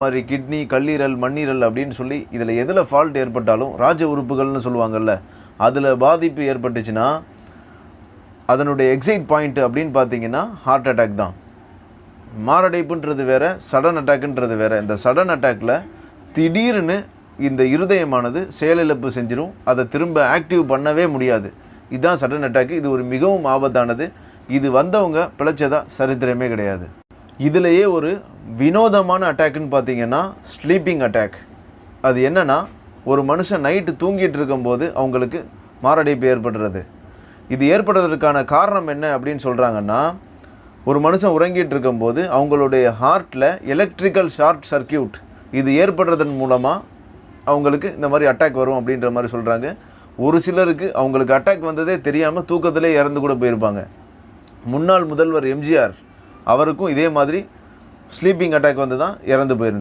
மாதிரி கிட்னி, கல்லீரல், மண்ணீரல் அப்படின்னு சொல்லி இதில் எதில் ஃபால்ட் ஏற்பட்டாலும் ராஜ உறுப்புகள்னு சொல்லுவாங்கள்ல, அதில் பாதிப்பு ஏற்பட்டுச்சுன்னா அதனுடைய எக்ஸைட் பாயிண்ட் அப்படின்னு பார்த்தீங்கன்னா ஹார்ட் அட்டாக் தான். மாரடைப்புன்றது வேறு, சடன் அட்டாக்குன்றது வேறு. இந்த சடன் அட்டாக்கில் திடீர்னு இந்த இருதயமானது செயலிழப்பு செஞ்சிடும், அதை திரும்ப ஆக்டிவ் பண்ணவே முடியாது. இதுதான் சடன் அட்டாக்கு. இது ஒரு மிகவும் ஆபத்தானது. இது வந்தவங்க பிழைச்சதா சரித்திரமே கிடையாது. இதிலேயே ஒரு வினோதமான அட்டாக்குன்னு பார்த்தீங்கன்னா ஸ்லீப்பிங் அட்டாக். அது என்னென்னா, ஒரு மனுஷன் நைட்டு தூங்கிட்டு இருக்கும்போது அவங்களுக்கு மாரடைப்பு ஏற்படுறது. இது ஏற்படுறதுக்கான காரணம் என்ன அப்படின்னு சொல்கிறாங்கன்னா, ஒரு மனுஷன் உறங்கிட்டு இருக்கும்போது அவங்களுடைய ஹார்ட்டில் எலக்ட்ரிக்கல் ஷார்ட் சர்க்கியூட் இது ஏற்படுறதன் மூலமாக அவங்களுக்கு இந்த மாதிரி அட்டாக் வரும் அப்படின்ற மாதிரி சொல்கிறாங்க. ஒரு சிலருக்கு அவங்களுக்கு அட்டாக் வந்ததே தெரியாமல் தூக்கத்திலே இறந்து கூட போயிருப்பாங்க. முன்னாள் முதல்வர் எம்ஜிஆர் அவருக்கும் இதே மாதிரி ஸ்லீப்பிங் அட்டாக் வந்து தான் இறந்து போயிருந்தார்.